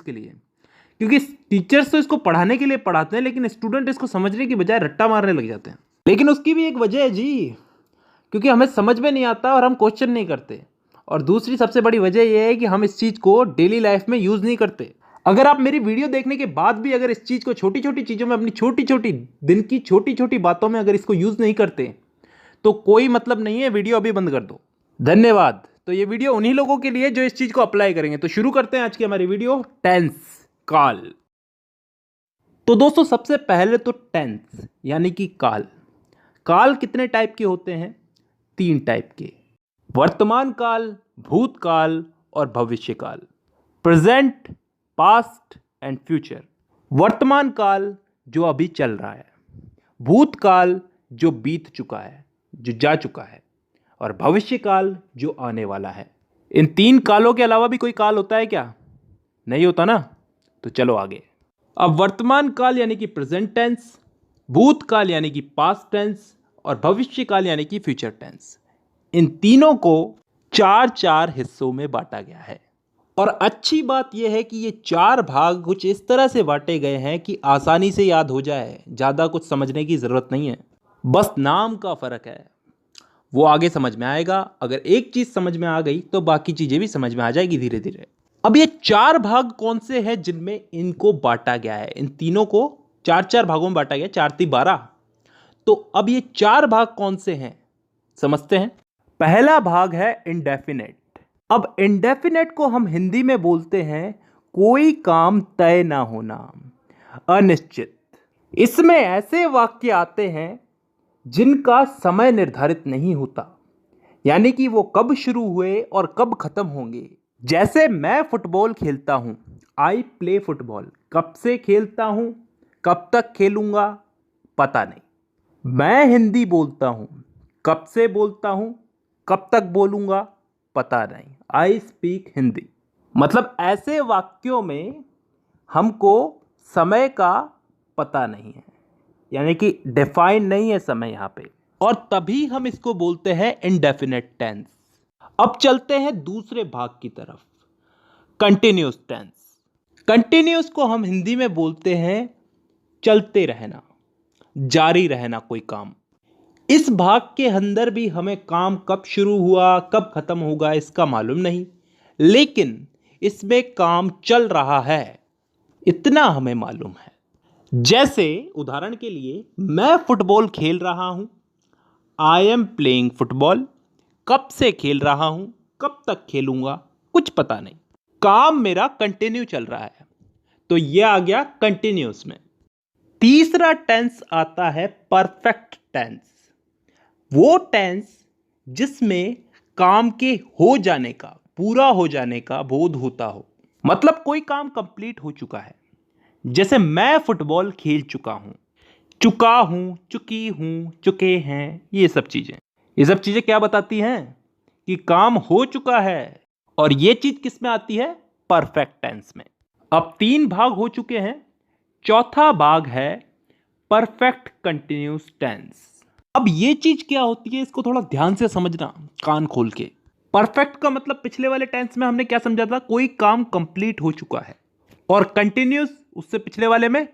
के लिए, क्योंकि टीचर्स तो इसको पढ़ाने के लिए पढ़ाते हैं, लेकिन स्टूडेंट इसको समझने की बजाय रट्टा मारने लग जाते हैं। लेकिन उसकी भी एक वजह है जी, क्योंकि हमें समझ में नहीं आता और हम क्वेश्चन नहीं करते। और दूसरी सबसे बड़ी वजह यह है कि हम इस चीज़ को डेली लाइफ में यूज़ नहीं करते। अगर आप मेरी वीडियो देखने के बाद भी अगर इस चीज़ को छोटी छोटी चीज़ों में, अपनी छोटी छोटी दिन की छोटी छोटी बातों में अगर इसको यूज़ नहीं करते तो कोई मतलब नहीं है, वीडियो अभी बंद कर दो। धन्यवाद। तो ये वीडियो उन्हीं लोगों के लिए जो इस चीज़ को अप्लाई करेंगे। तो शुरू करते हैं आज की हमारी वीडियो, टेंस, काल। तो दोस्तों सबसे पहले तो टेंस यानी कि काल। काल कितने टाइप के होते हैं? 3 टाइप के, वर्तमान काल, भूतकाल और भविष्य काल। Present, past and future. वर्तमान काल जो अभी चल रहा है, भूतकाल जो बीत चुका है, जो जा चुका है, और भविष्य काल जो आने वाला है। इन 3 कालों के अलावा भी कोई काल होता है क्या? नहीं होता ना। तो चलो आगे। अब वर्तमान काल यानी कि प्रेजेंट टेंस, भूतकाल यानी कि पास्ट टेंस और भविष्य काल यानी कि फ्यूचर टेंस, इन तीनों को 4 हिस्सों में बांटा गया है। और अच्छी बात यह है कि ये 4 भाग कुछ इस तरह से बांटे गए हैं कि आसानी से याद हो जाए, ज़्यादा कुछ समझने की ज़रूरत नहीं है, बस नाम का फ़र्क है। वो आगे समझ में आएगा। अगर एक चीज़ समझ में आ गई तो बाकी चीज़ें भी समझ में आ जाएगी धीरे धीरे। अब ये 4 भाग कौन से हैं जिनमें इनको बांटा गया है? इन तीनों को 4 भागों में बांटा गया, 4 × 3 = 12। तो अब ये 4 भाग कौन से हैं समझते हैं। पहला भाग है इंडेफिनेट। अब इंडेफिनेट को हम हिंदी में बोलते हैं कोई काम तय ना होना, अनिश्चित। इसमें ऐसे वाक्य आते हैं जिनका समय निर्धारित नहीं होता, यानी कि वो कब शुरू हुए और कब खत्म होंगे। जैसे मैं फुटबॉल खेलता हूं, आई प्ले फुटबॉल। कब से खेलता हूं, कब तक खेलूंगा, पता नहीं। मैं हिंदी बोलता हूं, कब से बोलता हूं, कब तक बोलूंगा, पता नहीं। I speak Hindi. मतलब ऐसे वाक्यों में हमको समय का पता नहीं है, यानी कि डिफाइन नहीं है समय यहां पे, और तभी हम इसको बोलते हैं इंडेफिनेट टेंस। अब चलते हैं दूसरे भाग की तरफ, कंटिन्यूअस टेंस। कंटिन्यूअस को हम हिंदी में बोलते हैं चलते रहना, जारी रहना कोई काम। इस भाग के अंदर भी हमें काम कब शुरू हुआ कब खत्म होगा इसका मालूम नहीं, लेकिन इसमें काम चल रहा है इतना हमें मालूम है। जैसे उदाहरण के लिए, मैं फुटबॉल खेल रहा हूं, आई एम प्लेइंग फुटबॉल। कब से खेल रहा हूं, कब तक खेलूंगा, कुछ पता नहीं। काम मेरा कंटिन्यू चल रहा है, तो यह आ गया कंटिन्यूअस में। तीसरा टेंस आता है परफेक्ट टेंस। वो टेंस जिसमें काम के हो जाने का, पूरा हो जाने का बोध होता हो, मतलब कोई काम कंप्लीट हो चुका है। जैसे मैं फुटबॉल खेल चुका हूं, चुका हूं, चुकी हूं, चुके हैं, ये सब चीजें क्या बताती हैं? कि काम हो चुका है। और ये चीज किस में आती है? परफेक्ट टेंस में। अब 3 भाग हो चुके हैं, चौथा भाग है परफेक्ट कंटिन्यूअस टेंस। अब ये चीज क्या होती है, इसको थोड़ा ध्यान से समझना, कान खोल के। परफेक्ट का मतलब पिछले वाले टेंस में हमने क्या समझा था? कोई काम कंप्लीट हो चुका है। और कंटिन्यूअस उससे पिछले वाले में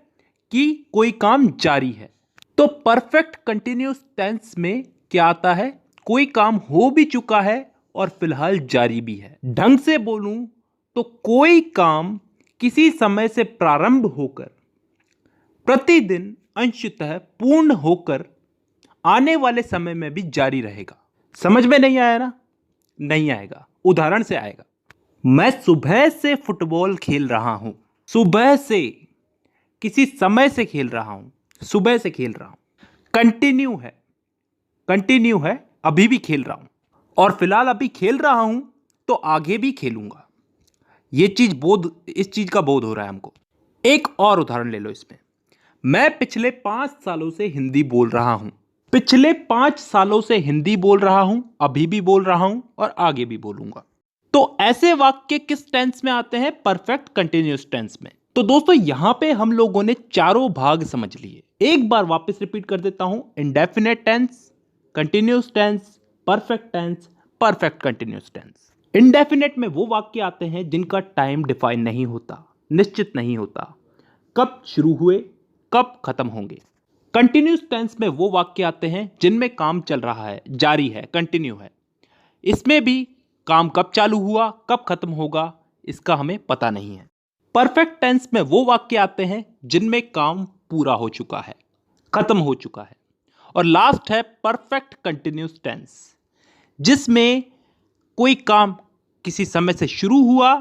कि कोई काम जारी है। तो परफेक्ट कंटिन्यूअस टेंस में क्या आता है? कोई काम हो भी चुका है और फिलहाल जारी भी है। ढंग से बोलूं तो कोई काम किसी समय से प्रारंभ होकर प्रतिदिन अंशतः पूर्ण होकर आने वाले समय में भी जारी रहेगा। समझ में नहीं आया ना? नहीं आएगा, उदाहरण से आएगा। मैं सुबह से फुटबॉल खेल रहा हूं। सुबह से, किसी समय से खेल रहा हूं, सुबह से खेल रहा हूं। कंटिन्यू है, अभी भी खेल रहा हूं, और फिलहाल अभी खेल रहा हूं तो आगे भी खेलूंगा। इस चीज का बोध हो रहा है हमको। एक और उदाहरण ले लो इसमें। मैं पिछले 5 सालों से हिंदी बोल रहा हूं। पिछले 5 सालों से हिंदी बोल रहा हूं, अभी भी बोल रहा हूं और आगे भी बोलूंगा। तो ऐसे वाक्य किस टेंस में आते हैं? परफेक्ट कंटिन्यूअस टेंस में। तो दोस्तों यहां पे हम लोगों ने चारों भाग समझ लिए। एक बार वापस रिपीट कर देता हूं। Indefinite tense, continuous tense, perfect tense, perfect continuous tense. इंडेफिनेट में वो वाक्य आते हैं जिनका टाइम डिफाइन नहीं होता, निश्चित नहीं होता, कब शुरू हुए कब खत्म होंगे। कंटिन्यूस टेंस में वो वाक्य आते हैं जिनमें काम चल रहा है, जारी है, कंटिन्यू है। इसमें भी काम कब चालू हुआ कब खत्म होगा इसका हमें पता नहीं है। परफेक्ट टेंस में वो वाक्य आते हैं जिनमें काम पूरा हो चुका है, खत्म हो चुका है। और लास्ट है परफेक्ट कंटिन्यूस टेंस, जिसमें कोई काम किसी समय से शुरू हुआ,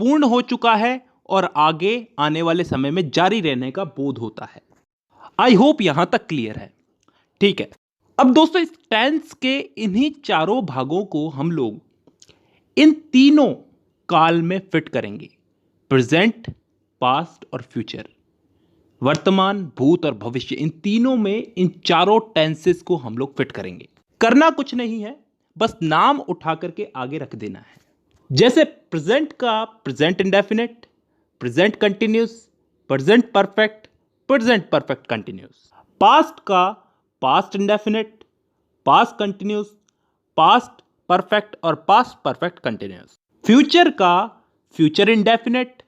पूर्ण हो चुका है और आगे आने वाले समय में जारी रहने का बोध होता है। आई होप यहां तक क्लियर है। ठीक है, अब दोस्तों इस टेंस के इन्हीं चारों भागों को हम लोग इन तीनों काल में फिट करेंगे, प्रेजेंट, पास्ट और फ्यूचर। वर्तमान, भूत और भविष्य, इन तीनों में इन चारों टेंसेस को हम लोग फिट करेंगे। करना कुछ नहीं है, बस नाम उठा करके आगे रख देना है। जैसे प्रेजेंट का present indefinite, present continuous, present perfect, present perfect continuous. Past का past indefinite, past continuous, past perfect और पास्ट परफेक्ट कंटिन्यूस। फ्यूचर का future indefinite,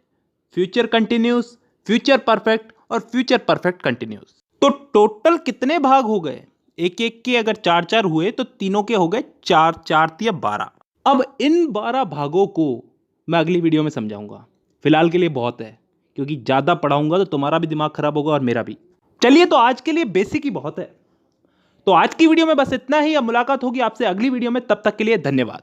future continuous, future perfect और फ्यूचर परफेक्ट कंटिन्यूस। तो टोटल कितने भाग हो गए? एक एक के अगर चार चार हुए तो तीनों के हो गए चार, चार या 12। अब इन 12 भागों को मैं अगली वीडियो में समझाऊंगा। फिलहाल के लिए बहुत है, क्योंकि ज़्यादा पढ़ाऊंगा तो तुम्हारा भी दिमाग खराब होगा और मेरा भी। चलिए, तो आज के लिए बेसिक ही बहुत है। तो आज की वीडियो में बस इतना ही। अब मुलाकात होगी आपसे अगली वीडियो में, तब तक के लिए धन्यवाद।